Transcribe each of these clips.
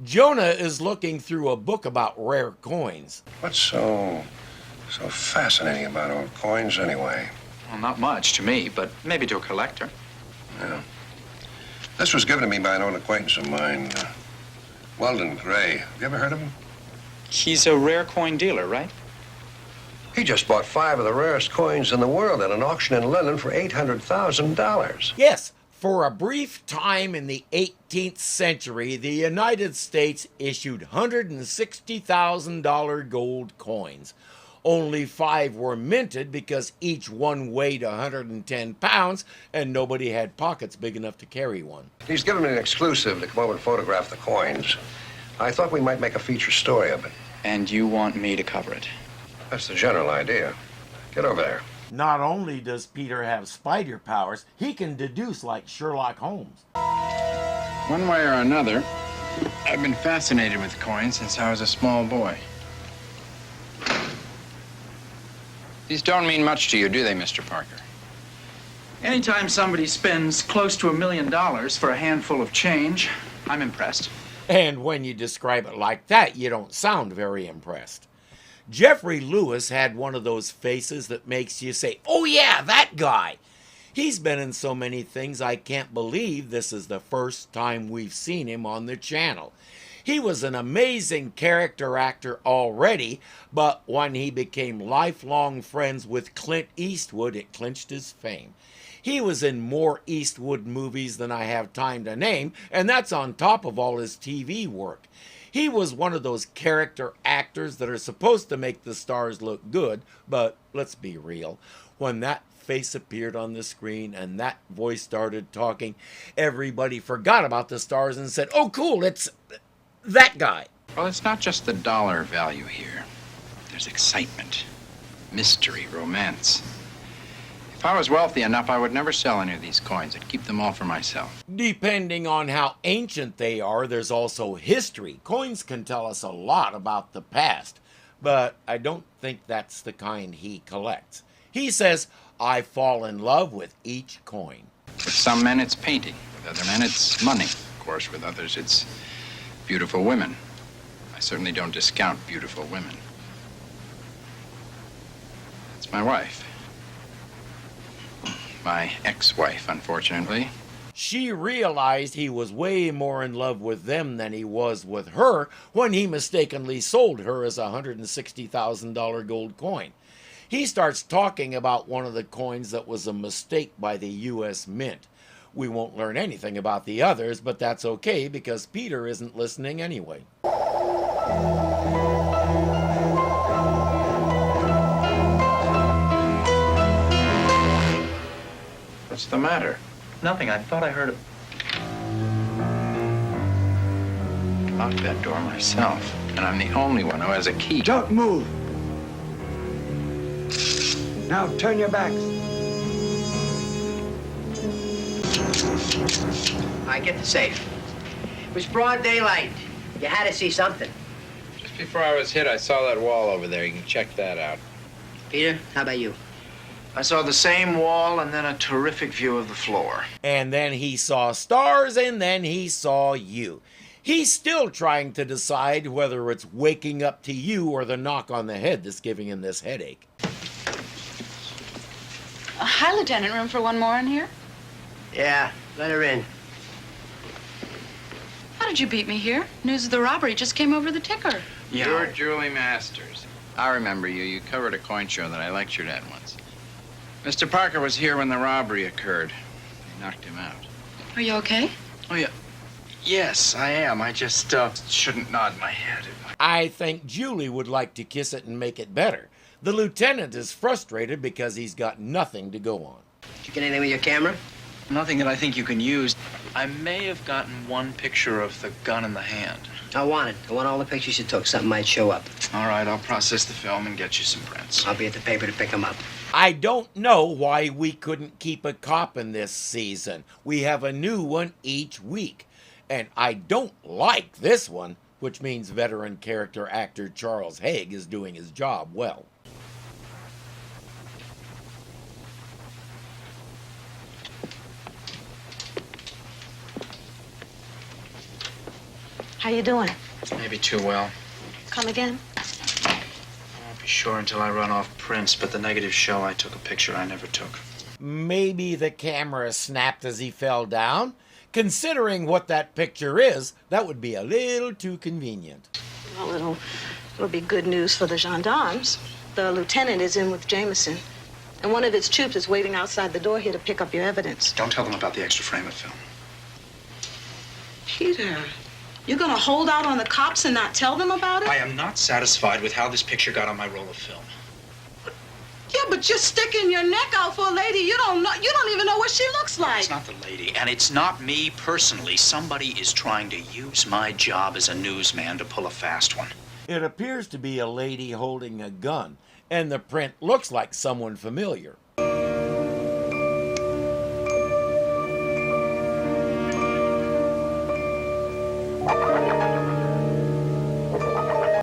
Jonah is looking through a book about rare coins. What's so fascinating about old coins anyway? Well, not much to me, but maybe to a collector. Yeah. This was given to me by an old acquaintance of mine, Weldon Gray. Have you ever heard of him? He's a rare coin dealer, right? He just bought 5 of the rarest coins in the world at an auction in London for $800,000. Yes, for a brief time in the 18th century, the United States issued $160,000 gold coins. Only 5 were minted because each one weighed 110 pounds and nobody had pockets big enough to carry one. He's given me an exclusive to come over and photograph the coins. I thought we might make a feature story of it. And you want me to cover it? That's the general idea. Get over there. Not only does Peter have spider powers, he can deduce like Sherlock Holmes. One way or another, I've been fascinated with coins since I was a small boy. These don't mean much to you, do they, Mr. Parker? Anytime somebody spends close to $1 million for a handful of change, I'm impressed. And when you describe it like that, you don't sound very impressed. Jeffrey Lewis had one of those faces that makes you say, "Oh yeah, that guy." He's been in so many things I can't believe this is the first time we've seen him on the channel. He was an amazing character actor already, but when he became lifelong friends with Clint Eastwood, it clinched his fame. He was in more Eastwood movies than I have time to name, and that's on top of all his TV work. He was one of those character actors that are supposed to make the stars look good, but let's be real. When that face appeared on the screen and that voice started talking, everybody forgot about the stars and said, "Oh cool, it's that guy." Well, it's not just the dollar value here. There's excitement, mystery, romance. If I was wealthy enough, I would never sell any of these coins. I'd keep them all for myself. Depending on how ancient they are, there's also history. Coins can tell us a lot about the past, but I don't think that's the kind he collects. He says, "I fall in love with each coin." With some men, it's painting. With other men, it's money. Of course, with others, it's beautiful women. I certainly don't discount beautiful women. That's my wife. My ex-wife, unfortunately. She realized he was way more in love with them than he was with her when he mistakenly sold her as a $160,000 gold coin. He starts talking about one of the coins that was a mistake by the U.S. Mint. We won't learn anything about the others, but that's okay because Peter isn't listening anyway. What's the matter? Nothing. I thought I heard a... Locked that door myself, and I'm the only one who has a key. Don't move. Now turn your backs. All right, get the safe. It was broad daylight. You had to see something. Just before I was hit, I saw that wall over there. You can check that out. Peter, how about you? I saw the same wall and then a terrific view of the floor. And then he saw stars, and then he saw you. He's still trying to decide whether it's waking up to you or the knock on the head that's giving him this headache. Hi, Lieutenant. Room for one more in here? Yeah, let her in. How did you beat me here? News of the robbery just came over the ticker. You're Julie Masters. I remember you. You covered a coin show that I lectured at once. Mr. Parker was here when the robbery occurred. They knocked him out. Are you okay? Oh, yeah. Yes, I am. I just shouldn't nod my head. I think Julie would like to kiss it and make it better. The lieutenant is frustrated because he's got nothing to go on. Did you get anything with your camera? Nothing that I think you can use. I may have gotten one picture of the gun in the hand. I want it. I want all the pictures you took. Something might show up. All right, I'll process the film and get you some prints. I'll be at the paper to pick them up. I don't know why we couldn't keep a cop in this season. We have a new one each week. And I don't like this one, which means veteran character actor Charles Haig is doing his job well. How you doing? Maybe too well. Come again? I won't be sure until I run off prints, but the negatives show I took a picture I never took. Maybe the camera snapped as he fell down? Considering what that picture is, that would be a little too convenient. Well, it'll be good news for the gendarmes. The lieutenant is in with Jameson, and one of his troops is waiting outside the door here to pick up your evidence. Don't tell them about the extra frame of film. Peter, you're gonna hold out on the cops and not tell them about it? I am not satisfied with how this picture got on my roll of film. Yeah, but you're sticking your neck out for a lady you don't even know what she looks like. It's not the lady, and it's not me personally. Somebody is trying to use my job as a newsman to pull a fast one. It appears to be a lady holding a gun, and the print looks like someone familiar.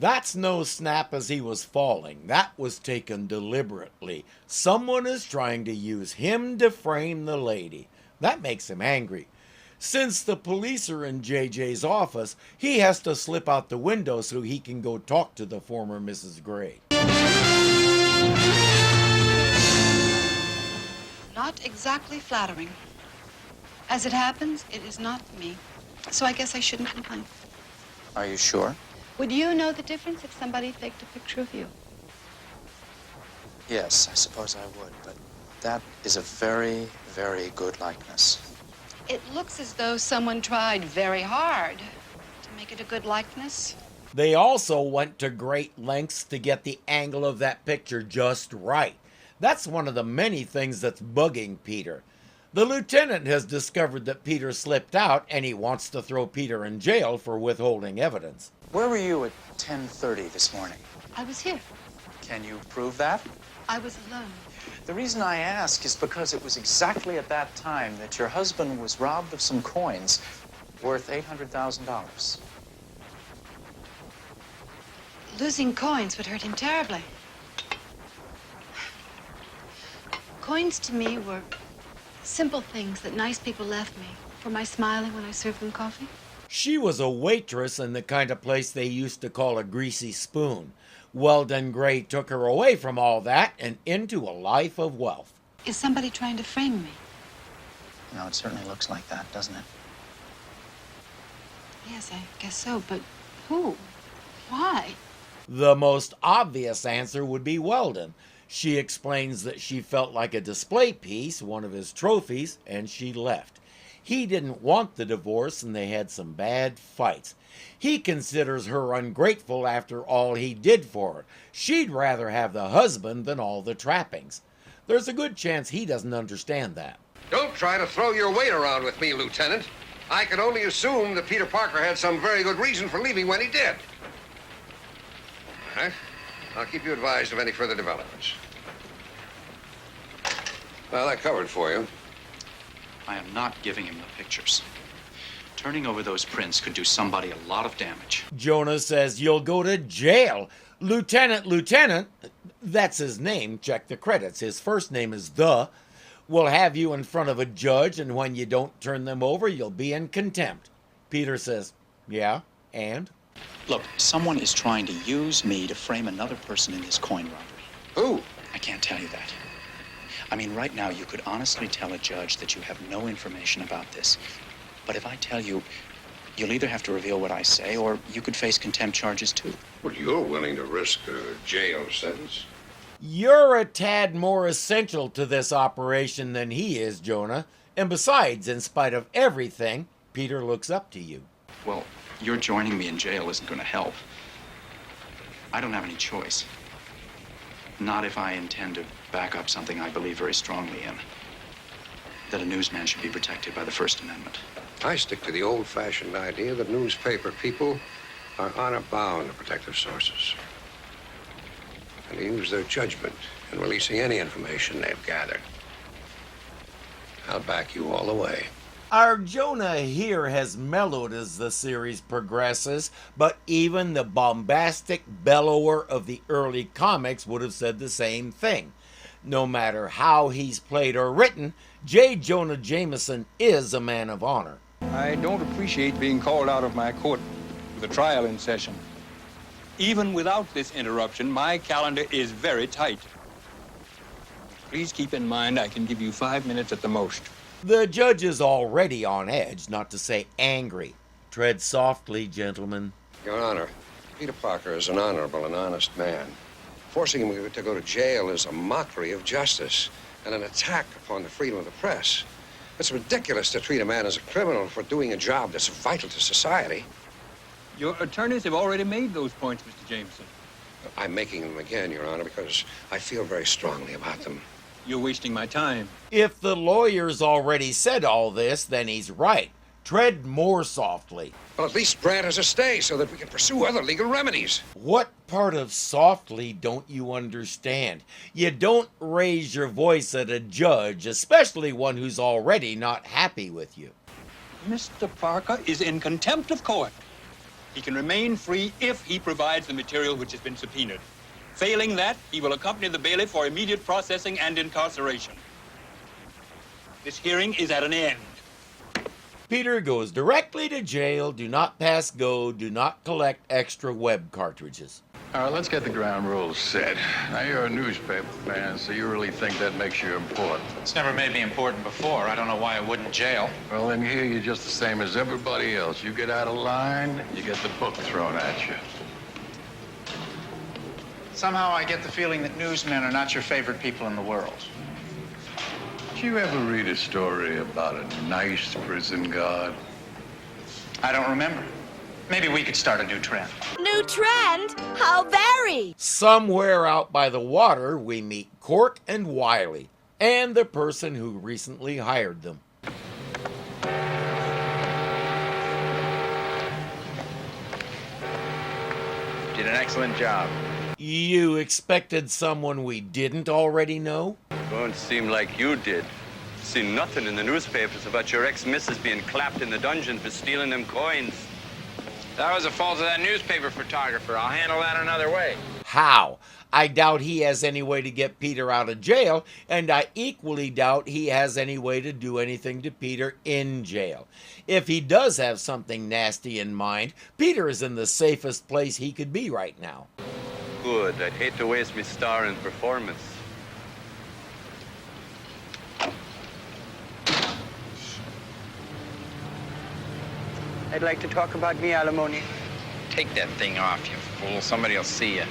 That's no snap as he was falling. That was taken deliberately. Someone is trying to use him to frame the lady. That makes him angry. Since the police are in JJ's office, he has to slip out the window so he can go talk to the former Mrs. Gray. Not exactly flattering. As it happens, it is not me. So I guess I shouldn't complain. Are you sure? Would you know the difference if somebody faked a picture of you? Yes, I suppose I would, but that is a very, very good likeness. It looks as though someone tried very hard to make it a good likeness. They also went to great lengths to get the angle of that picture just right. That's one of the many things that's bugging Peter. The lieutenant has discovered that Peter slipped out, and he wants to throw Peter in jail for withholding evidence. Where were you at 10:30 this morning? I was here. Can you prove that? I was alone. The reason I ask is because it was exactly at that time that your husband was robbed of some coins worth $800,000. Losing coins would hurt him terribly. Coins to me were simple things that nice people left me for my smiling when I served them coffee. She was a waitress in the kind of place they used to call a greasy spoon. Weldon Gray took her away from all that and into a life of wealth. Is somebody trying to frame me? No, it certainly looks like that, doesn't it? Yes, I guess so, but who? Why? The most obvious answer would be Weldon. She explains that she felt like a display piece, one of his trophies, and she left. He didn't want the divorce, and they had some bad fights. He considers her ungrateful after all he did for her. She'd rather have the husband than all the trappings. There's a good chance he doesn't understand that. Don't try to throw your weight around with me, Lieutenant. I can only assume that Peter Parker had some very good reason for leaving when he did. All right. I'll keep you advised of any further developments. Well, that covered for you. I am not giving him the pictures. Turning over those prints could do somebody a lot of damage. Jonah says you'll go to jail. Lieutenant, that's his name, check the credits. His first name is will have you in front of a judge, and when you don't turn them over, you'll be in contempt. Peter says, yeah, and? Look, someone is trying to use me to frame another person in this coin robbery. Who? I can't tell you that. I mean, right now, you could honestly tell a judge that you have no information about this. But if I tell you, you'll either have to reveal what I say, or you could face contempt charges, too. Well, you're willing to risk a jail sentence? You're a tad more essential to this operation than he is, Jonah. And besides, in spite of everything, Peter looks up to you. Well, your joining me in jail isn't going to help. I don't have any choice. Not if I intend to back up something I believe very strongly in. That a newsman should be protected by the First Amendment. I stick to the old-fashioned idea that newspaper people are honor-bound to protect their sources and to use their judgment in releasing any information they've gathered. I'll back you all the way. Our Jonah here has mellowed as the series progresses, but even the bombastic bellower of the early comics would have said the same thing. No matter how he's played or written, J. Jonah Jameson is a man of honor. I don't appreciate being called out of my court with a trial in session. Even without this interruption, my calendar is very tight. Please keep in mind I can give you 5 minutes at the most. The judge is already on edge, not to say angry. Tread softly, gentlemen. Your Honor, Peter Parker is an honorable and honest man. Forcing him to go to jail is a mockery of justice and an attack upon the freedom of the press. It's ridiculous to treat a man as a criminal for doing a job that's vital to society. Your attorneys have already made those points, Mr. Jameson. I'm making them again, Your Honor, because I feel very strongly about them. You're wasting my time. If the lawyer's already said all this, then he's right. Tread more softly. Well, at least grant us a stay so that we can pursue other legal remedies. What part of softly don't you understand? You don't raise your voice at a judge, especially one who's already not happy with you. Mr. Parker is in contempt of court. He can remain free if he provides the material which has been subpoenaed. Failing that, he will accompany the bailiff for immediate processing and incarceration. This hearing is at an end. Peter goes directly to jail. Do not pass go. Do not collect extra web cartridges. All right, let's get the ground rules set. Now, you're a newspaper man, so you really think that makes you important. It's never made me important before. I don't know why I wouldn't jail. Well, then here you're just the same as everybody else. You get out of line, you get the book thrown at you. Somehow I get the feeling that newsmen are not your favorite people in the world. Did you ever read a story about a nice prison guard? I don't remember. Maybe we could start a new trend. New trend? How very! Somewhere out by the water, we meet Cork and Wiley, and the person who recently hired them. Did an excellent job. You expected someone we didn't already know? Don't seem like you did. Seen nothing in the newspapers about your ex-missus being clapped in the dungeon for stealing them coins. That was the fault of that newspaper photographer. I'll handle that another way. How? I doubt he has any way to get Peter out of jail, and I equally doubt he has any way to do anything to Peter in jail. If he does have something nasty in mind, Peter is in the safest place he could be right now. Good. I'd hate to waste my star in performance. I'd like to talk about me alimony. Take that thing off, you fool. Somebody will see you.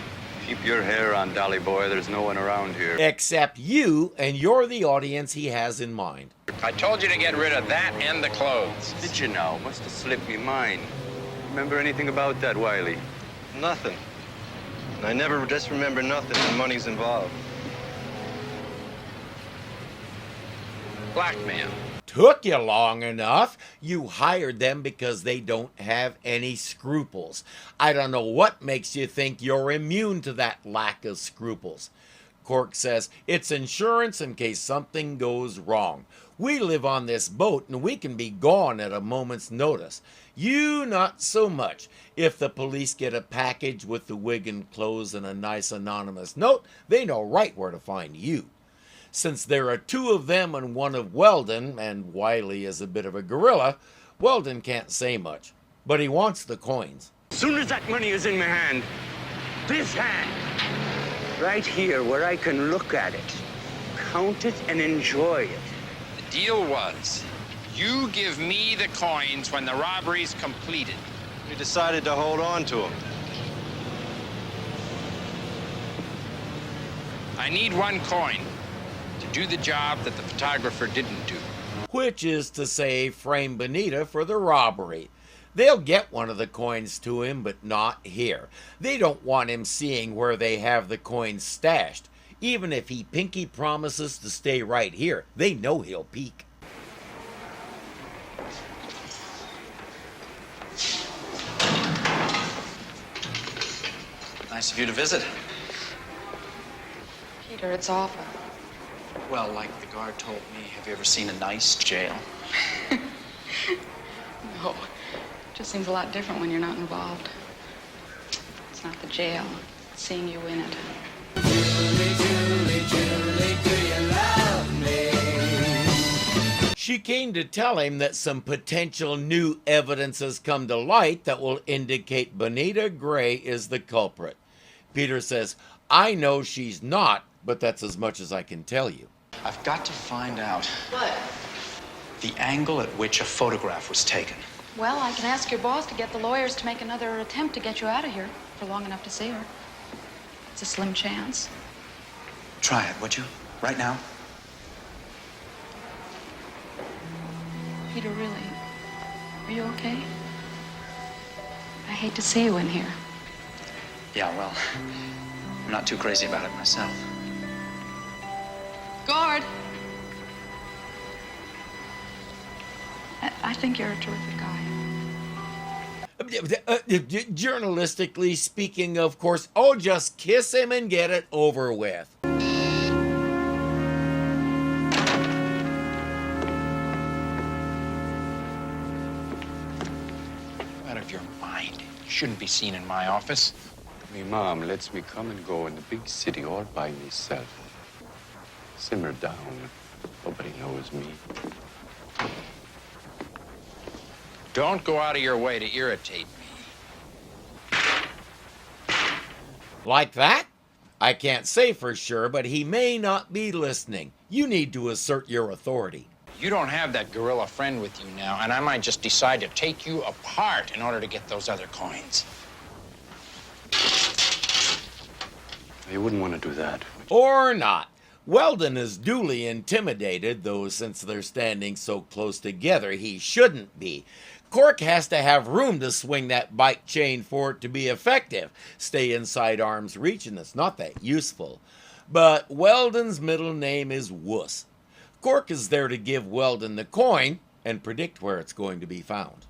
Keep your hair on, Dolly boy. There's no one around here. Except you, and you're the audience he has in mind. I told you to get rid of that and the clothes. Did you now? Must have slipped me mind. Remember anything about that, Wiley? Nothing. I never just remember nothing when money's involved. Blackmail. Took you long enough. You hired them because they don't have any scruples. I don't know what makes you think you're immune to that lack of scruples. Cork says it's insurance in case something goes wrong. We live on this boat and we can be gone at a moment's notice. You not so much. If the police get a package with the wig and clothes and a nice anonymous note, they know right where to find you. Since there are two of them and one of Weldon, and Wiley is a bit of a gorilla, Weldon can't say much. But he wants the coins. As soon as that money is in my hand, this hand, right here where I can look at it, count it and enjoy it. The deal was, you give me the coins when the robbery's completed. We decided to hold on to them. I need one coin to do the job that the photographer didn't do. Which is to say, frame Bonita for the robbery. They'll get one of the coins to him, but not here. They don't want him seeing where they have the coins stashed. Even if he pinky promises to stay right here, they know he'll peek. Nice of you to visit. Peter, it's awful. Well, like the guard told me, have you ever seen a nice jail? No. It just seems a lot different when you're not involved. It's not the jail, it's seeing you in it. She came to tell him that some potential new evidence has come to light that will indicate Bonita Gray is the culprit. Peter says, I know she's not, but that's as much as I can tell you. I've got to find out What? the angle at which a photograph was taken. Well, I can ask your boss to get the lawyers to make another attempt to get you out of here for long enough to see her. It's a slim chance. Try it, would you? Right now? Peter, really, are you okay? I hate to see you in here. Yeah, well, I'm not too crazy about it myself. Guard! I think you're a terrific guy. Journalistically speaking, of course, oh, just kiss him and get it over with. Out of your mind. You shouldn't be seen in my office. Me mom lets me come and go in the big city all by myself. Simmer down. Nobody knows me. Don't go out of your way to irritate me. Like that? I can't say for sure, but he may not be listening. You need to assert your authority. You don't have that gorilla friend with you now, and I might just decide to take you apart in order to get those other coins. You wouldn't want to do that. Or not. Weldon is duly intimidated, though since they're standing so close together, he shouldn't be. Cork has to have room to swing that bike chain for it to be effective. Stay inside arm's reach, and it's not that useful. But Weldon's middle name is Wuss. Cork is there to give Weldon the coin and predict where it's going to be found.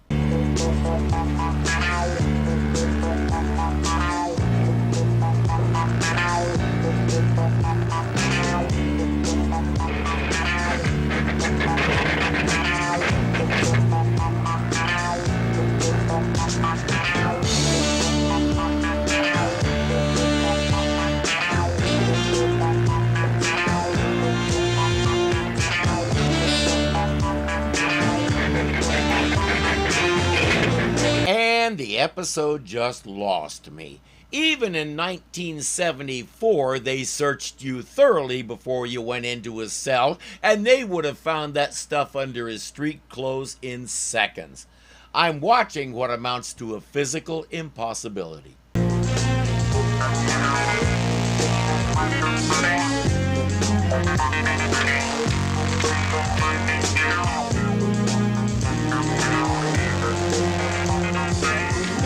And the episode just lost me. Even in 1974, they searched you thoroughly before you went into his cell, and they would have found that stuff under his street clothes in seconds. I'm watching what amounts to a physical impossibility.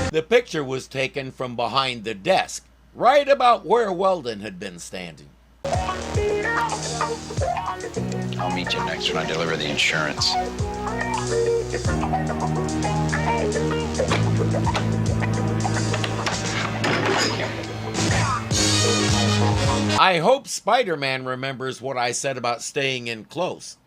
The picture was taken from behind the desk, right about where Weldon had been standing. I'll meet you next when I deliver the insurance. I hope Spider-Man remembers what I said about staying in close.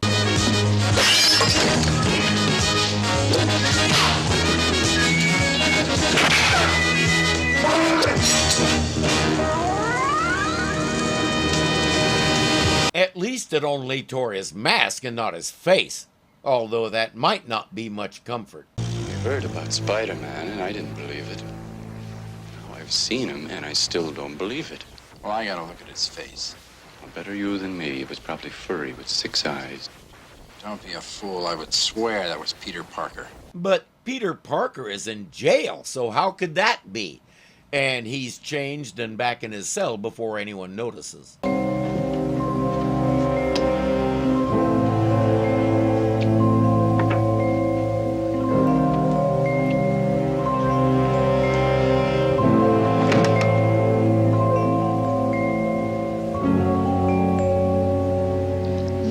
At least it only tore his mask and not his face, although that might not be much comfort. I heard about Spider-Man and I didn't believe it. Now I've seen him and I still don't believe it. Well, I gotta look at his face. Well, better you than me. It was probably furry with 6 eyes. Don't be a fool. I would swear that was Peter Parker. But Peter Parker is in jail, so how could that be? And he's changed and back in his cell before anyone notices.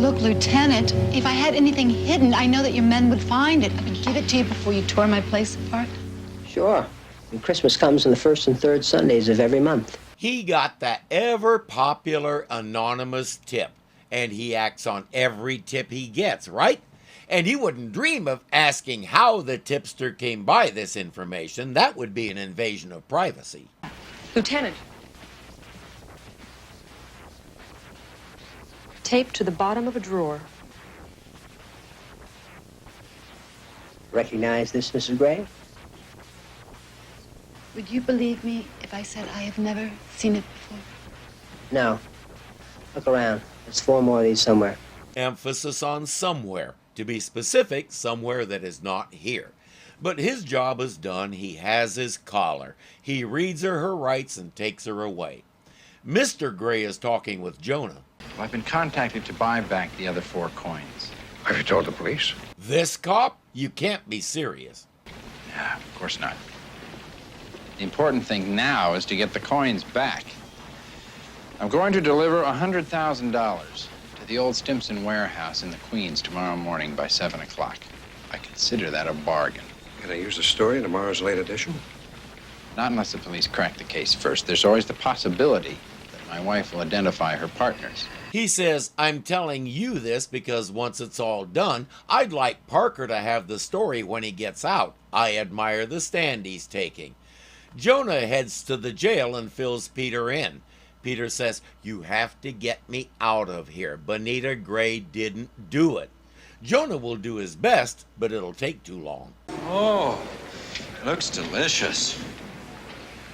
Look, Lieutenant, if I had anything hidden, I know that your men would find it. I would give it to you before you tore my place apart. Sure. And Christmas comes on the first and third Sundays of every month. He got that ever-popular anonymous tip, and he acts on every tip he gets, right? And he wouldn't dream of asking how the tipster came by this information. That would be an invasion of privacy. Lieutenant. Taped to the bottom of a drawer. Recognize this, Mrs. Gray? Would you believe me if I said I have never seen it before? No. Look around. There's 4 more of these somewhere. Emphasis on somewhere. To be specific, somewhere that is not here. But his job is done. He has his collar. He reads her rights and takes her away. Mr. Gray is talking with Jonah. Well, I've been contacted to buy back the other 4 coins. Have you told the police? This cop? You can't be serious. Nah, of course not. The important thing now is to get the coins back. I'm going to deliver $100,000 to the old Stimson warehouse in the Queens tomorrow morning by 7 o'clock. I consider that a bargain. Can I use the story in tomorrow's late edition? Not unless the police crack the case first. There's always the possibility that my wife will identify her partners. He says, I'm telling you this because once it's all done, I'd like Parker to have the story when he gets out. I admire the stand he's taking. Jonah heads to the jail and fills Peter in. Peter says, you have to get me out of here. Bonita Gray didn't do it. Jonah will do his best, but it'll take too long. Oh, looks delicious.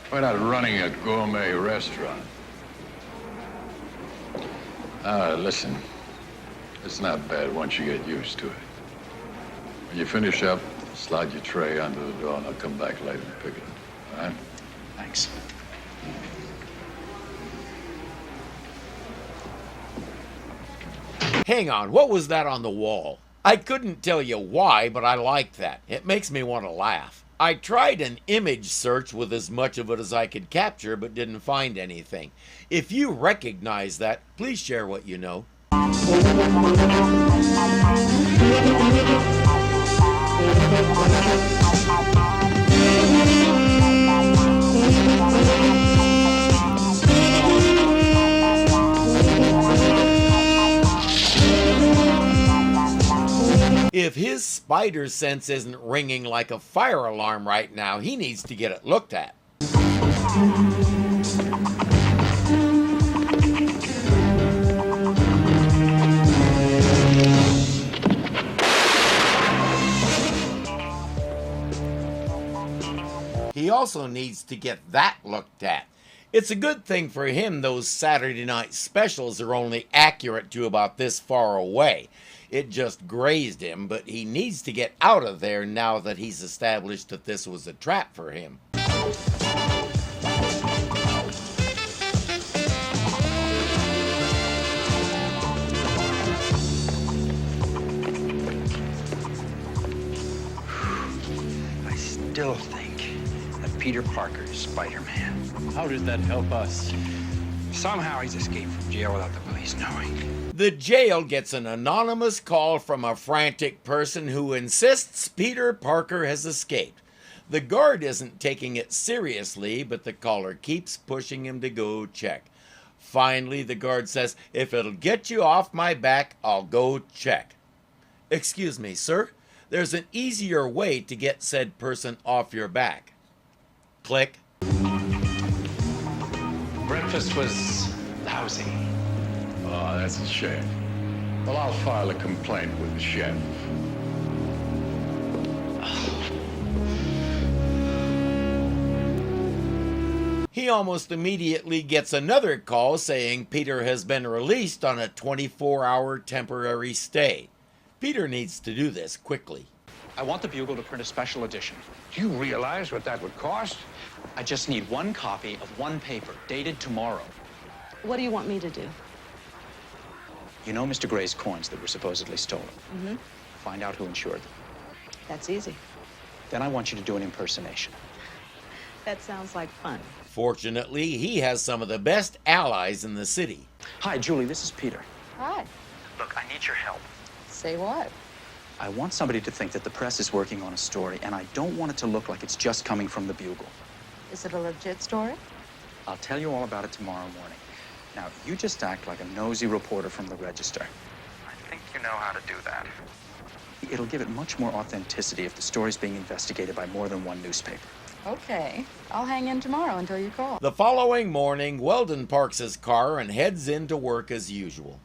Why not running a gourmet restaurant? Listen, it's not bad once you get used to it. When you finish up, slide your tray under the door and I'll come back later and pick it up. All right? Thanks. Hang on, what was that on the wall? I couldn't tell you why, but I like that. It makes me want to laugh. I tried an image search with as much of it as I could capture, but didn't find anything. If you recognize that, please share what you know. If his spider sense isn't ringing like a fire alarm right now, he needs to get it looked at. He also needs to get that looked at. It's a good thing for him those Saturday night specials are only accurate to about this far away. It just grazed him, but he needs to get out of there now that he's established that this was a trap for him. I still think that Peter Parker is Spider-Man. How did that help us? Somehow he's escaped from jail without the police knowing. The jail gets an anonymous call from a frantic person who insists Peter Parker has escaped. The guard isn't taking it seriously, but the caller keeps pushing him to go check. Finally, the guard says, if it'll get you off my back, I'll go check. Excuse me, sir. There's an easier way to get said person off your back. Click. Breakfast was lousy. Oh, that's a shame. Well, I'll file a complaint with the chef. He almost immediately gets another call saying Peter has been released on a 24-hour temporary stay. Peter needs to do this quickly. I want the Bugle to print a special edition. Do you realize what that would cost? I just need 1 copy of 1 paper, dated tomorrow. What do you want me to do? You know Mr. Gray's coins that were supposedly stolen. Mm-hmm. Find out who insured them. That's easy. Then I want you to do an impersonation. That sounds like fun. Fortunately, he has some of the best allies in the city. Hi, Julie, this is Peter. Hi. Look, I need your help. Say what? I want somebody to think that the press is working on a story, and I don't want it to look like it's just coming from the Bugle. Is it a legit story? I'll tell you all about it tomorrow morning. Now, you just act like a nosy reporter from the Register. I think you know how to do that. It'll give it much more authenticity if the story's being investigated by more than one newspaper. Okay. I'll hang in tomorrow until you call. The following morning, Weldon parks his car and heads into work as usual.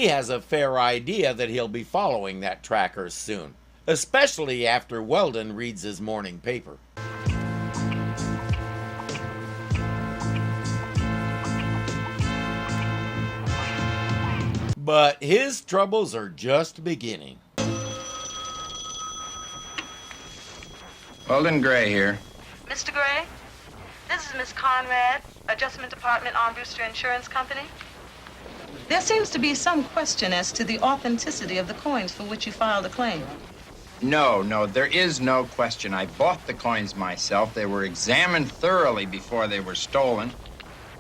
He has a fair idea that he'll be following that tracker soon, especially after Weldon reads his morning paper. But his troubles are just beginning. Weldon Gray here. Mr. Gray, this is Miss Conrad, Adjustment Department Armbruster Insurance Company. There seems to be some question as to the authenticity of the coins for which you filed a claim. No, there is no question. I bought the coins myself. They were examined thoroughly before they were stolen.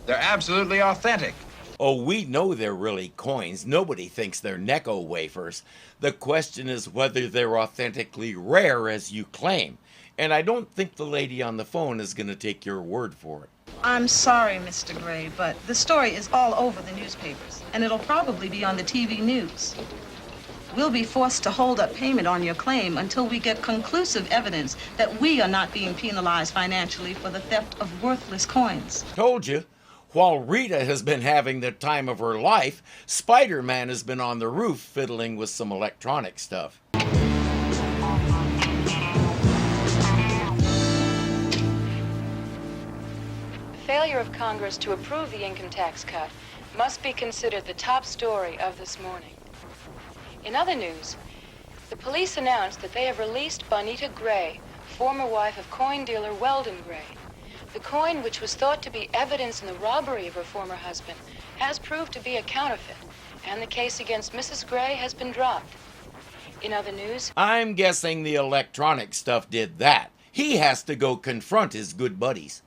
They're absolutely authentic. Oh, we know they're really coins. Nobody thinks they're Necco wafers. The question is whether they're authentically rare as you claim. And I don't think the lady on the phone is going to take your word for it. I'm sorry, Mr. Gray, but the story is all over the newspapers, and it'll probably be on the TV news. We'll be forced to hold up payment on your claim until we get conclusive evidence that we are not being penalized financially for the theft of worthless coins. Told you. While Rita has been having the time of her life, Spider-Man has been on the roof fiddling with some electronic stuff. The failure of Congress to approve the income tax cut must be considered the top story of this morning. In other news, the police announced that they have released Bonita Gray, former wife of coin dealer Weldon Gray. The coin, which was thought to be evidence in the robbery of her former husband, has proved to be a counterfeit, and the case against Mrs. Gray has been dropped. In other news, I'm guessing the electronic stuff did that. He has to go confront his good buddies.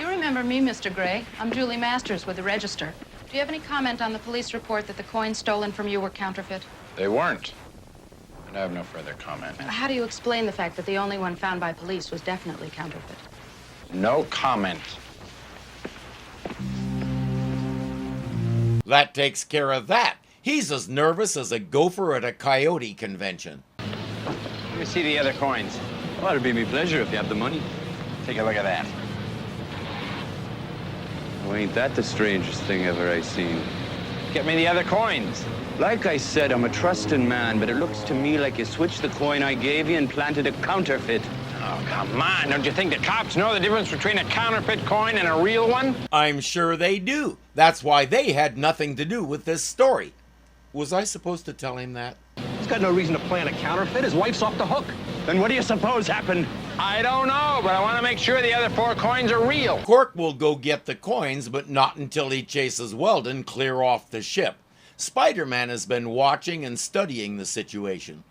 you remember me, Mr. Gray. I'm Julie Masters with the Register. Do you have any comment on the police report that the coins stolen from you were counterfeit? They weren't. And I have no further comment. How do you explain the fact that the only one found by police was definitely counterfeit? No comment. That takes care of that. He's as nervous as a gopher at a coyote convention. Let me see the other coins. Well, it'd be my pleasure if you have the money. Take a look at that. Oh, ain't that the strangest thing ever I seen? Get me the other coins. Like I said, I'm a trusting man, but it looks to me like you switched the coin I gave you and planted a counterfeit. Oh, come on. Don't you think the cops know the difference between a counterfeit coin and a real one? I'm sure they do. That's why they had nothing to do with this story. Was I supposed to tell him that? He's got no reason to plant a counterfeit. His wife's off the hook. Then what do you suppose happened? I don't know, but I want to make sure the other 4 coins are real. Cork will go get the coins, but not until he chases Weldon clear off the ship. Spider-Man has been watching and studying the situation.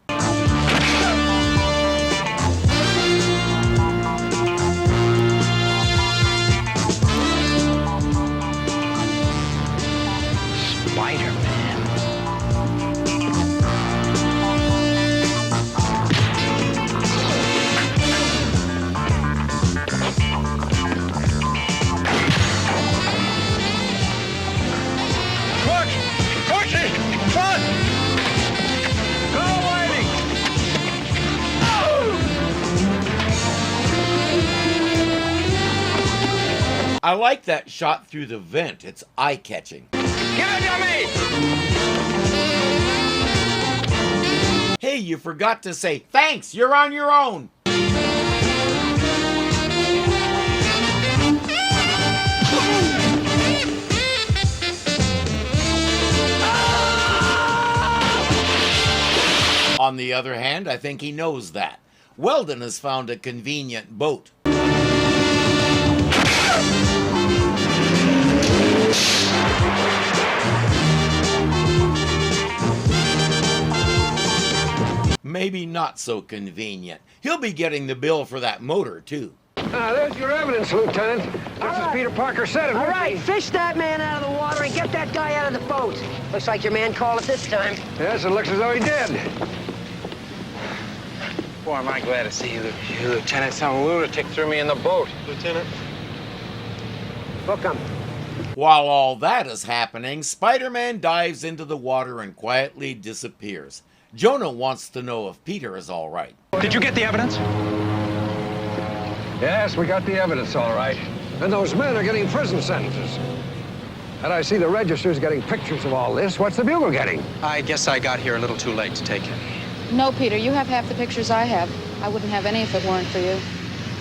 I like that shot through the vent. It's eye-catching. Give it to me! Hey, you forgot to say, thanks, you're on your own. On the other hand, I think he knows that. Weldon has found a convenient boat. Maybe not so convenient. He'll be getting the bill for that motor, too. There's your evidence, Lieutenant. Just as Peter Parker said it. All right, fish that man out of the water and get that guy out of the boat. Looks like your man called it this time. Yes, it looks as though he did. Boy, am I glad to see you, Lieutenant. Some lunatic threw me in the boat. Lieutenant. Book him. While all that is happening, Spider-Man dives into the water and quietly disappears. Jonah wants to know if Peter is all right. Did you get the evidence? Yes, we got the evidence all right. And those men are getting prison sentences. And I see the register's getting pictures of all this. What's the Bugle getting? I guess I got here a little too late to take it. No, Peter, you have half the pictures I have. I wouldn't have any if it weren't for you.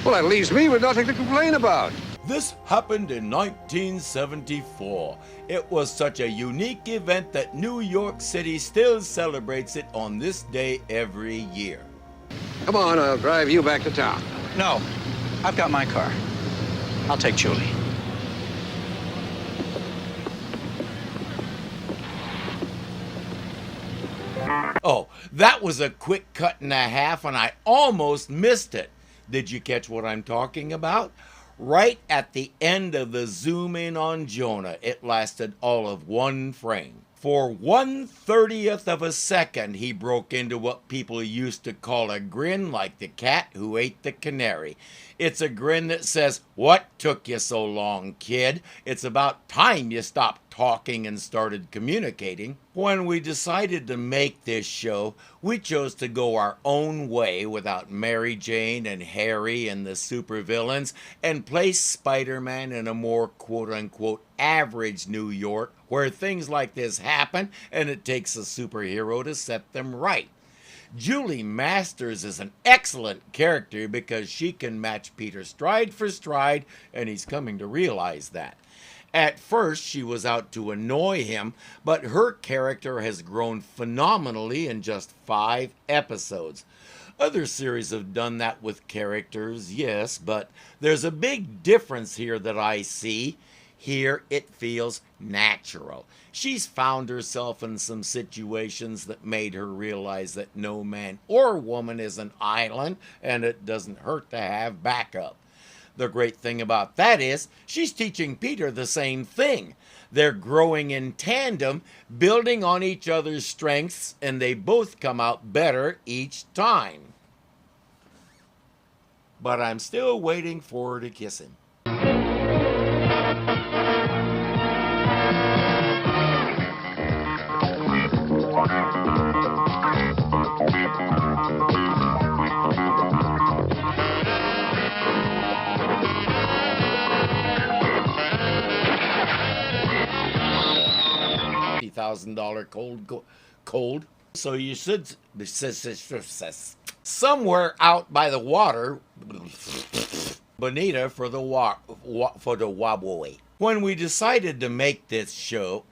Well, that leaves me with nothing to complain about. This happened in 1974. It was such a unique event that New York City still celebrates it on this day every year. Come on, I'll drive you back to town. No, I've got my car. I'll take Julie. Oh, that was a quick cut and a half, and I almost missed it. Did you catch what I'm talking about? Right at the end of the zoom in on Jonah, it lasted all of one frame. For 1/30th of a second, he broke into what people used to call a grin, like the cat who ate the canary. It's a grin that says, "What took you so long, kid? It's about time you stopped talking and started communicating." When we decided to make this show, we chose to go our own way without Mary Jane and Harry and the supervillains, and place Spider-Man in a more quote-unquote average New York, where things like this happen and it takes a superhero to set them right. Julie Masters is an excellent character because she can match Peter stride for stride, and he's coming to realize that. At first, she was out to annoy him, but her character has grown phenomenally in just 5 episodes. Other series have done that with characters, yes, but there's a big difference here that I see. Here, it feels natural. She's found herself in some situations that made her realize that no man or woman is an island, and it doesn't hurt to have backup. The great thing about that is she's teaching Peter the same thing. They're growing in tandem, building on each other's strengths, and they both come out better each time. But I'm still waiting for her to kiss him. $50,000 cold. So you should somewhere out by the water, bonita for the wobbly. When we decided to make this show,